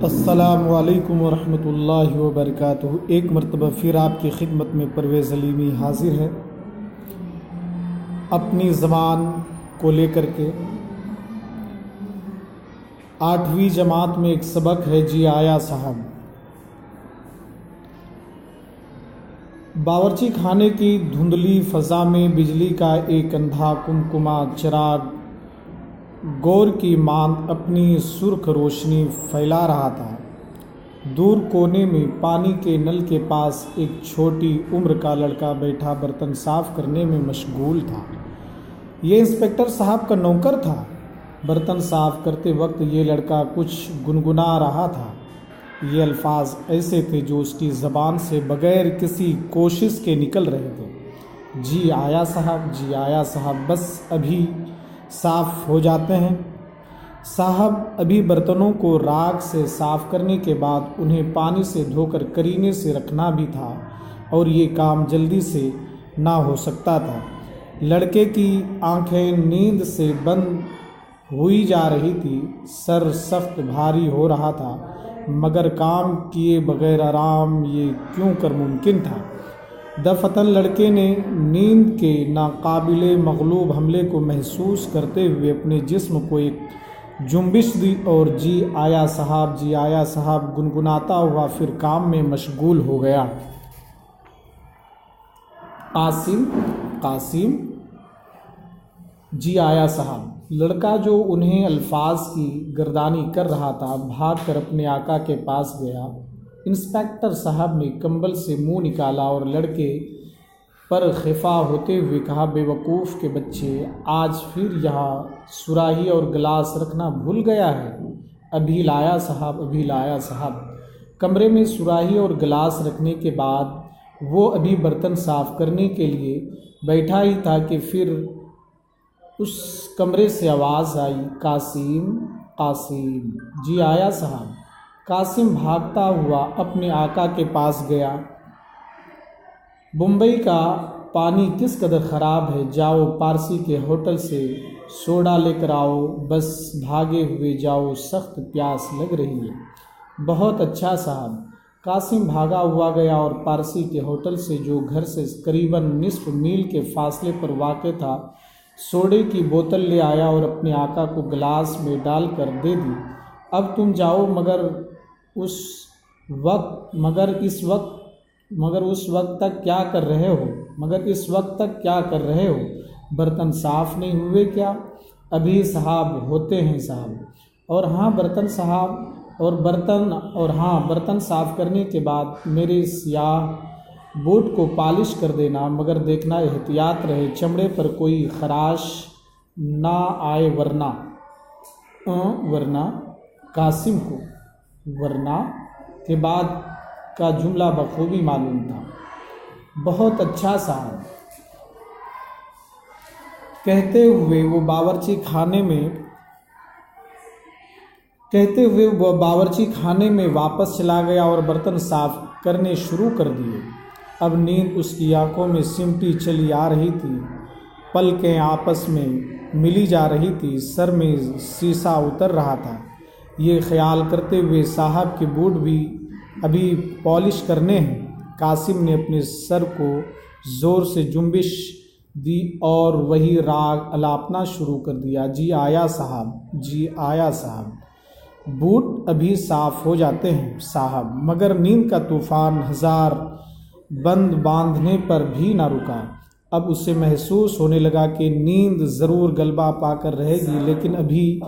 अस्सलामुअलैकुम वरहमतुल्लाहि वबरकातुहू। एक मरतबा फिर आपकी खिदमत में परवेज़ अलीमी हाजिर है अपनी ज़बान को लेकर के। 8वीं जमात में एक सबक है जी आया साहब। बावर्ची खाने की धुंधली फ़ज़ा में बिजली का एक अंधा कुमकुमा चिराग गौर की मांद अपनी सुर्ख रोशनी फैला रहा था। दूर कोने में पानी के नल के पास एक छोटी उम्र का लड़का बैठा बर्तन साफ करने में मशगूल था। ये इंस्पेक्टर साहब का नौकर था। बर्तन साफ करते वक्त ये लड़का कुछ गुनगुना रहा था। ये अल्फाज ऐसे थे जो उसकी ज़बान से बग़ैर किसी कोशिश के निकल रहे थे। जी आया साहब, जी आया साहब, बस अभी साफ़ हो जाते हैं साहब। अभी बर्तनों को राख से साफ़ करने के बाद उन्हें पानी से धोकर करीने से रखना भी था और ये काम जल्दी से ना हो सकता था। लड़के की आंखें नींद से बंद हुई जा रही थी। सर सख्त भारी हो रहा था, मगर काम किए बगैर आराम ये क्यों कर मुमकिन था। दफतन लड़के ने नींद के नाकाबिले मगलूब हमले को महसूस करते हुए अपने जिस्म को एक जुम्बिश दी और जी आया साहब, जी आया साहब गुनगुनाता हुआ फिर काम में मशगूल हो गया। कासिम, कासिम, जी आया साहब। लड़का जो उन्हें अल्फाज की गर्दानी कर रहा था भागकर अपने आका के पास गया। इंस्पेक्टर साहब ने कंबल से मुंह निकाला और लड़के पर खफा होते हुए कहा, बेवकूफ़ के बच्चे, आज फिर यहाँ सुराही और गिलास रखना भूल गया है। अभी लाया साहब, अभी लाया साहब। कमरे में सुराही और गिलास रखने के बाद वो अभी बर्तन साफ़ करने के लिए बैठा ही था कि फिर उस कमरे से आवाज़ आई, कासिम, कासिम, जी आया साहब। कासिम भागता हुआ अपने आका के पास गया। मुंबई का पानी किस कदर ख़राब है, जाओ पारसी के होटल से सोडा लेकर आओ, बस भागे हुए जाओ, सख्त प्यास लग रही है। बहुत अच्छा साहब। कासिम भागा हुआ गया और पारसी के होटल से, जो घर से करीबन निस्फ मील के फासले पर वाक़ था, सोडे की बोतल ले आया और अपने आका को गिलास में डालकर दे दी। अब तुम जाओ, मगर उस वक्त तक क्या कर रहे हो? मगर इस वक्त तक क्या कर रहे हो? बर्तन साफ़ नहीं हुए क्या? अभी साहब होते हैं साहब। और हाँ बर्तन साफ़ करने के बाद मेरे सियाह बूट को पॉलिश कर देना, मगर देखना एहतियात रहे चमड़े पर कोई खराश ना आए, वरना कासिम को वरना के बाद का जुमला बखूबी मालूम था। बहुत अच्छा साहब कहते हुए वो बावर्ची खाने में वापस चला गया और बर्तन साफ करने शुरू कर दिए। अब नींद उसकी आंखों में सिमटी चली आ रही थी, पलकें आपस में मिली जा रही थी, सर में शीशा उतर रहा था। ये ख्याल करते हुए साहब के बूट भी अभी पॉलिश करने हैं। कासिम ने अपने सर को ज़ोर से जुम्बिश दी और वही राग अलापना शुरू कर दिया, जी आया साहब, जी आया साहब। बूट अभी साफ़ हो जाते हैं साहब। मगर नींद का तूफ़ान हजार बंद बांधने पर भी ना रुका। अब उसे महसूस होने लगा कि नींद ज़रूर गलबा पाकर रहेगी, लेकिन अभी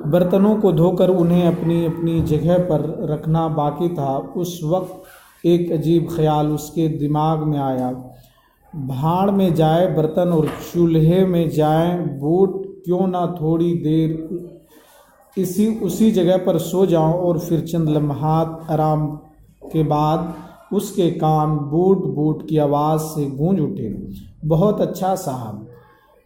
बर्तनों को धोकर उन्हें अपनी अपनी जगह पर रखना बाकी था। उस वक्त एक अजीब ख्याल उसके दिमाग में आया, भाड़ में जाए बर्तन और चूल्हे में जाएं बूट, क्यों ना थोड़ी देर उसी जगह पर सो जाऊं और फिर चंद लम्हात आराम के बाद उसके कान बूट बूट की आवाज़ से गूंज उठे। बहुत अच्छा साहब,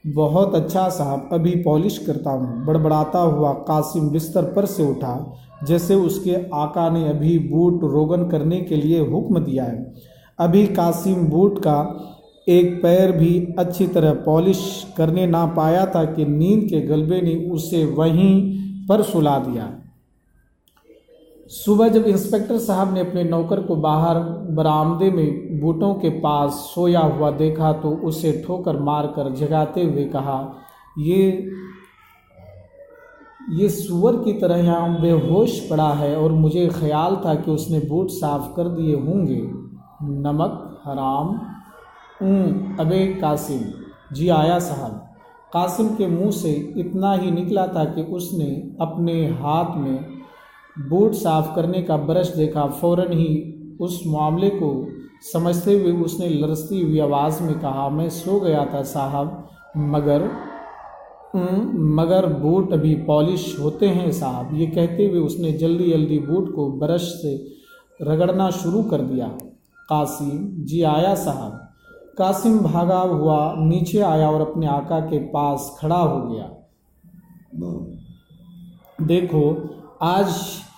बहुत अच्छा साहब, अभी पॉलिश करता हूँ। बड़बड़ाता हुआ कासिम बिस्तर पर से उठा, जैसे उसके आका ने अभी बूट रोगन करने के लिए हुक्म दिया है। अभी कासिम बूट का एक पैर भी अच्छी तरह पॉलिश करने ना पाया था कि नींद के गलबे ने उसे वहीं पर सुला दिया। सुबह जब इंस्पेक्टर साहब ने अपने नौकर को बाहर बरामदे में बूटों के पास सोया हुआ देखा तो उसे ठोकर मारकर जगाते हुए कहा, ये सूअर की तरह यहाँ बेहोश पड़ा है और मुझे ख्याल था कि उसने बूट साफ कर दिए होंगे। नमक हराम। अबे कासिम। जी आया साहब। कासिम के मुंह से इतना ही निकला था कि उसने अपने हाथ में बूट साफ करने का ब्रश देखा। फौरन ही उस मामले को समझते हुए उसने लरसती हुई आवाज़ में कहा, मैं सो गया था साहब, मगर बूट अभी पॉलिश होते हैं साहब। ये कहते हुए उसने जल्दी जल्दी बूट को ब्रश से रगड़ना शुरू कर दिया। कासिम। जी आया साहब। कासिम भागा हुआ नीचे आया और अपने आका के पास खड़ा हो गया। देखो, आज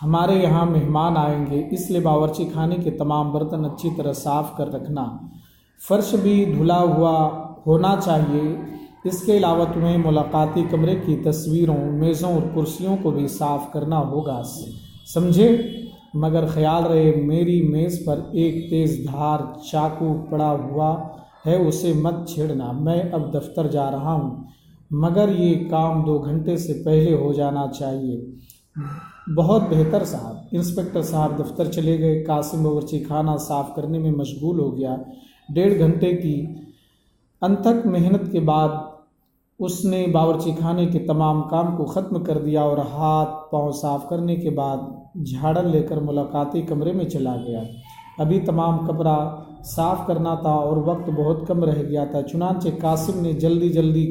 हमारे यहाँ मेहमान आएंगे, इसलिए बावर्ची खाने के तमाम बर्तन अच्छी तरह साफ कर रखना। फर्श भी धुला हुआ होना चाहिए। इसके अलावा तुम्हें मुलाकाती कमरे की तस्वीरों, मेज़ों और कुर्सियों को भी साफ करना होगा, समझे? मगर ख्याल रहे, मेरी मेज़ पर एक तेज़ धार चाकू पड़ा हुआ है, उसे मत छेड़ना। मैं अब दफ्तर जा रहा हूँ, मगर ये काम 2 घंटे से पहले हो जाना चाहिए। बहुत बेहतर साहब। इंस्पेक्टर साहब दफ्तर चले गए। कासिम बावर्ची खाना साफ करने में मशगूल हो गया। 1.5 घंटे की अनथक मेहनत के बाद उसने बावर्ची खाने के तमाम काम को ख़त्म कर दिया और हाथ पांव साफ करने के बाद झाड़न लेकर मुलाकाती कमरे में चला गया। अभी तमाम कमरा साफ करना था और वक्त बहुत कम रह गया था। चुनांचे कासिम ने जल्दी जल्दी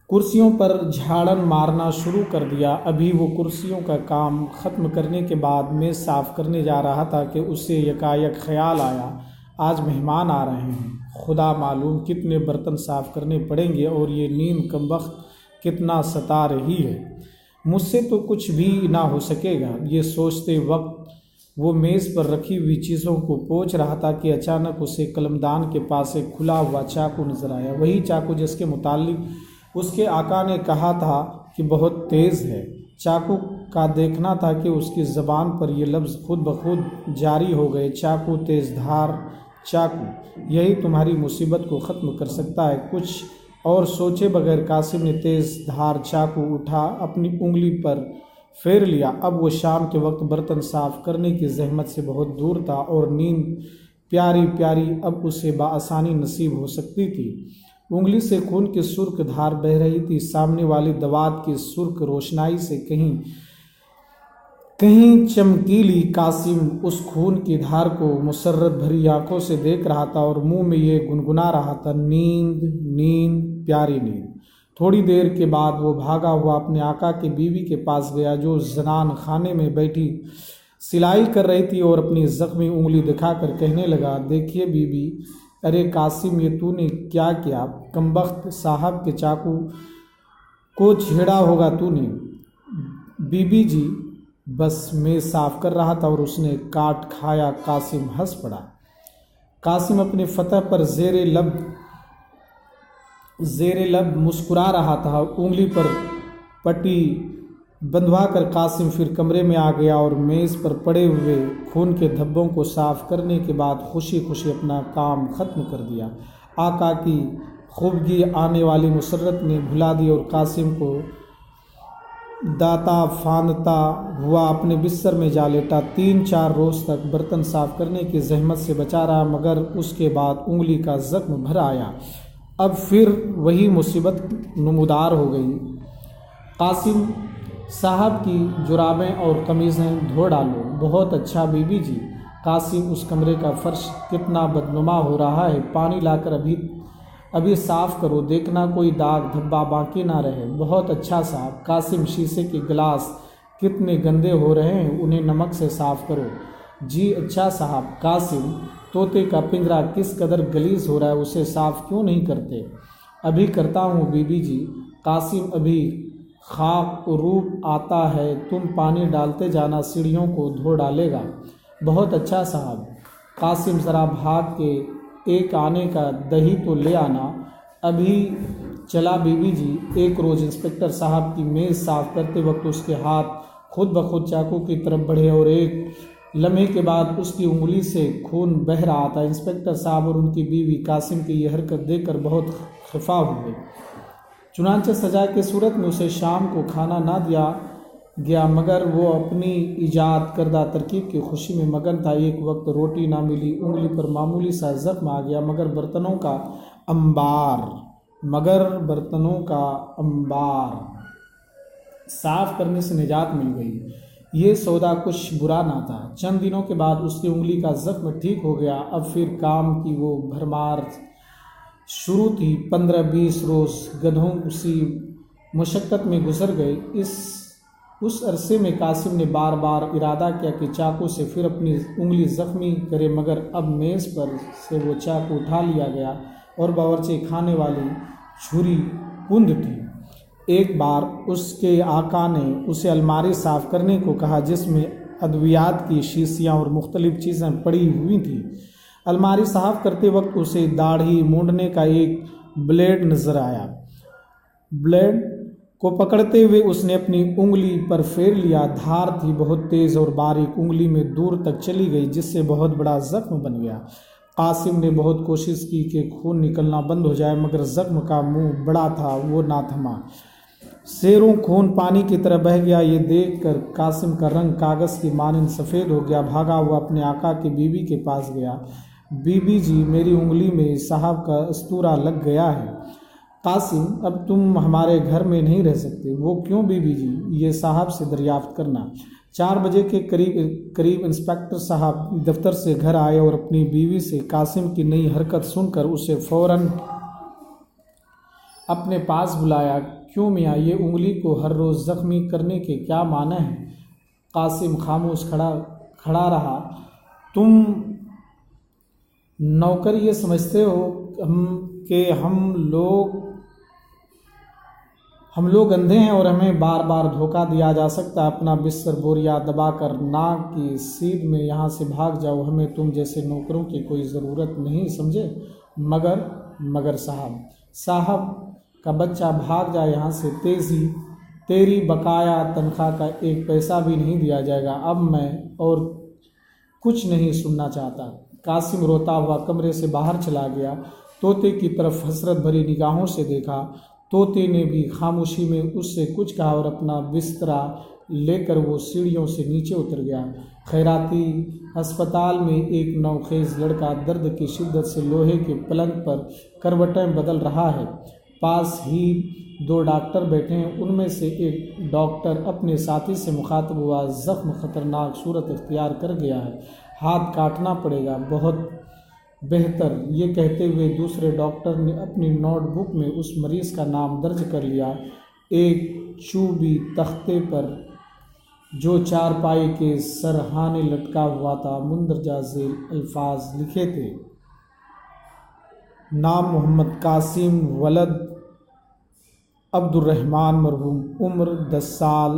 कुर्सियों पर झाड़न मारना शुरू कर दिया। अभी वो कुर्सियों का काम ख़त्म करने के बाद मेज़ साफ़ करने जा रहा था कि उसे यकायक ख्याल आया, आज मेहमान आ रहे हैं। खुदा मालूम कितने बर्तन साफ़ करने पड़ेंगे और ये नींद कमबख्त कितना सता रही है। मुझसे तो कुछ भी ना हो सकेगा। ये सोचते वक्त वो मेज़ पर रखी हुई चीज़ों को पोंछ रहा था कि अचानक उसे कलमदान के पास एक खुला हुआ चाकू नजर आया। वही चाकू जिसके मुताल्लिक उसके आका ने कहा था कि बहुत तेज़ है। चाकू का देखना था कि उसकी ज़बान पर ये लफ्ज़ खुद ब खुद जारी हो गए, चाकू, तेज़ धार चाकू, यही तुम्हारी मुसीबत को ख़त्म कर सकता है। कुछ और सोचे बगैर कासिम ने तेज़ धार चाकू उठा, अपनी उंगली पर फेर लिया। अब वो शाम के वक्त बर्तन साफ़ करने की जहमत से बहुत दूर था और नींद प्यारी प्यारी अब उसे बाआसानी नसीब हो सकती थी। उंगली से खून की सुर्ख धार बह रही थी। सामने वाली दवात की सुर्ख रोशनाई से कहीं चमकीली। कासिम उस खून की धार को मुसर्रत भरी आंखों से देख रहा था और मुंह में ये गुनगुना रहा था, नींद नींद प्यारी नींद। थोड़ी देर के बाद वो भागा हुआ अपने आका की बीवी के पास गया, जो जनान खाने में बैठी सिलाई कर रही थी, और अपनी जख्मी उंगली दिखाकर कहने लगा, देखिए बीबी, अरे कासिम, ये तूने क्या किया? कमबख्त साहब के चाकू को छेड़ा होगा तूने। बीबी जी, बस मैं साफ कर रहा था और उसने काट खाया। कासिम हंस पड़ा। कासिम अपने फतह पर ज़ेरे लब मुस्कुरा रहा था। उंगली पर पट्टी बंधवा कर कासिम फिर कमरे में आ गया और मेज़ पर पड़े हुए खून के धब्बों को साफ करने के बाद खुशी खुशी अपना काम ख़त्म कर दिया। आका की खूबगी आने वाली मुसर्रत ने भुला दी और कासिम को दाता फांदता हुआ अपने बिस्तर में जा लेटा। 3-4 रोज़ तक बर्तन साफ करने की जहमत से बचा रहा, मगर उसके बाद उंगली का जख्म भर आया। अब फिर वही मुसीबत नमूदार हो गई। कासिम साहब की जुराबें और कमीज़ें धो डालो। बहुत अच्छा बीबी जी। कासिम, उस कमरे का फर्श कितना बदनुमा हो रहा है, पानी लाकर अभी साफ़ करो, देखना कोई दाग धब्बा बाकी ना रहे। बहुत अच्छा साहब। कासिम, शीशे के गिलास कितने गंदे हो रहे हैं, उन्हें नमक से साफ़ करो। जी अच्छा साहब। कासिम, तोते का पिंजरा किस कदर गलीज हो रहा है, उसे साफ़ क्यों नहीं करते? अभी करता हूँ बीबी जी। कासिम, अभी खाक रूप आता है, तुम पानी डालते जाना, सीढ़ियों को धो डालेगा। बहुत अच्छा साहब। कासिम, ज़रा भाग के एक आने का दही तो ले आना। अभी चला बीबी जी। एक रोज़ इंस्पेक्टर साहब की मेज़ साफ़ करते वक्त उसके हाथ खुद ब खुद चाकू की तरफ बढ़े और एक लम्हे के बाद उसकी उंगली से खून बह रहा था। इंस्पेक्टर साहब और उनकी बीवी कासिम की यह हरकत देखकर बहुत खफा हुए। चुनांचे सजा की सूरत में उसे शाम को खाना ना दिया गया, मगर वो अपनी ईजाद करदा तरकीब की खुशी में मगन था। एक वक्त रोटी ना मिली, उंगली पर मामूली सा जख्म आ गया, मगर बर्तनों का अंबार साफ करने से निजात मिल गई। ये सौदा कुछ बुरा ना था। चंद दिनों के बाद उसकी उंगली का जख्म ठीक हो गया। अब फिर काम की वो भरमार शुरू थी। 15-20 रोज गधों उसी मुशक्क़त में गुजर गए। उस अरसे में कासिम ने बार बार इरादा किया कि चाकू से फिर अपनी उंगली जख्मी करे, मगर अब मेज़ पर से वो चाकू उठा लिया गया और बावर्ची खाने वाली छुरी कुंद थी। एक बार उसके आका ने उसे अलमारी साफ़ करने को कहा, जिसमें अद्वियात की शीशियाँ और मुख्तलिफ चीज़ें पड़ी हुई थीं। अलमारी साफ़ करते वक्त उसे दाढ़ी मूंढने का एक ब्लेड नज़र आया। ब्लेड को पकड़ते हुए उसने अपनी उंगली पर फेर लिया। धार थी बहुत तेज़ और बारीक, उंगली में दूर तक चली गई, जिससे बहुत बड़ा जख्म बन गया। कासिम ने बहुत कोशिश की कि खून निकलना बंद हो जाए, मगर जख्म का मुंह बड़ा था, वो ना थमा। शेरों खून पानी की तरह बह गया। ये देखकर कासिम का रंग कागज़ की मानिंद सफ़ेद हो गया। भागा हुआ अपने आका की बीवी के पास गया। बीबी जी, मेरी उंगली में साहब का अस्तूरा लग गया है। कासिम, अब तुम हमारे घर में नहीं रह सकते। वो क्यों बीबी जी? ये साहब से दरियाफ्त करना। 4 बजे के करीब इंस्पेक्टर साहब दफ्तर से घर आए और अपनी बीवी से कासिम की नई हरकत सुनकर उसे फ़ौरन अपने पास बुलाया। क्यों मियाँ, ये उंगली को हर रोज़ ज़ख्मी करने के क्या माने हैं? कासिम खामोश खड़ा रहा। तुम नौकर ये समझते हो कि हम लोग अंधे हैं और हमें बार बार धोखा दिया जा सकता है। अपना बिस्तर बोरिया दबाकर नाक की सीध में यहाँ से भाग जाओ। हमें तुम जैसे नौकरों की कोई ज़रूरत नहीं, समझे? मगर साहब का बच्चा भाग जाए यहाँ से, तेरी बकाया तनख्वाह का 1 पैसा भी नहीं दिया जाएगा। अब मैं और कुछ नहीं सुनना चाहता। कासिम रोता हुआ कमरे से बाहर चला गया। तोते की तरफ हसरत भरी निगाहों से देखा। तोते ने भी खामोशी में उससे कुछ कहा और अपना बिस्तरा लेकर वो सीढ़ियों से नीचे उतर गया। खैराती अस्पताल में एक नौखेज़ लड़का दर्द की शिद्दत से लोहे के पलंग पर करवटें बदल रहा है। पास ही 2 डॉक्टर बैठे हैं। उनमें से एक डॉक्टर अपने साथी से मुखातब हुआ, ज़ख्म ख़तरनाक सूरत इख्तियार कर गया है, हाथ काटना पड़ेगा। बहुत बेहतर। ये कहते हुए दूसरे डॉक्टर ने अपनी नोटबुक में उस मरीज़ का नाम दर्ज कर लिया। एक चूबी तख्ते पर जो चारपाई के सरहाने लटका हुआ था, मुंदरजा झेल अल्फाज लिखे थे, नाम मोहम्मद कासिम, वलद अब्दुर्रहमान, मरहूम, उम्र 10 साल।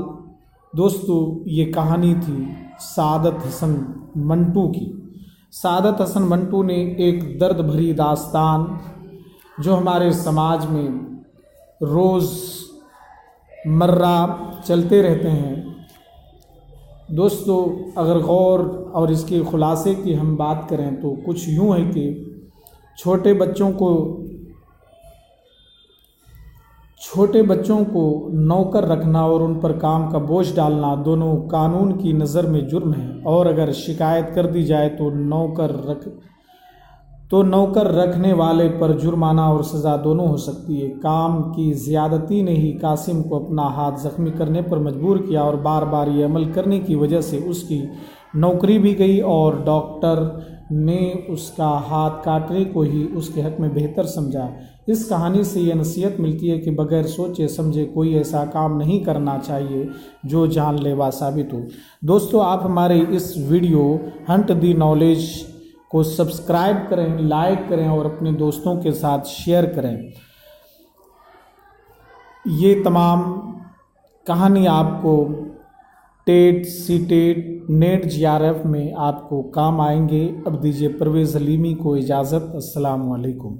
दोस्तों, ये कहानी थी सादत हसन मंटू की। सादत हसन मंटू ने एक दर्द भरी दास्तान जो हमारे समाज में रोज़मर्रा चलते रहते हैं। दोस्तों, अगर गौर और इसके खुलासे की हम बात करें तो कुछ यूँ है कि छोटे बच्चों को नौकर रखना और उन पर काम का बोझ डालना दोनों कानून की नज़र में जुर्म है, और अगर शिकायत कर दी जाए तो नौकर रखने वाले पर जुर्माना और सज़ा दोनों हो सकती है। काम की ज़्यादती ने ही कासिम को अपना हाथ ज़ख्मी करने पर मजबूर किया और बार बार ये अमल करने की वजह से उसकी नौकरी भी गई और डॉक्टर ने उसका हाथ काटने को ही उसके हक़ में बेहतर समझा। इस कहानी से ये नसीहत मिलती है कि बगैर सोचे समझे कोई ऐसा काम नहीं करना चाहिए जो जानलेवा साबित हो। दोस्तों, आप हमारे इस वीडियो हंट दी नॉलेज को सब्सक्राइब करें, लाइक करें और अपने दोस्तों के साथ शेयर करें। ये तमाम कहानी आपको टेट, सीटेट, नेट, GRF में आपको काम आएंगे। अब दीजिए परवेज़ हलीमी को इजाज़त। अस्सलामु अलैकुम।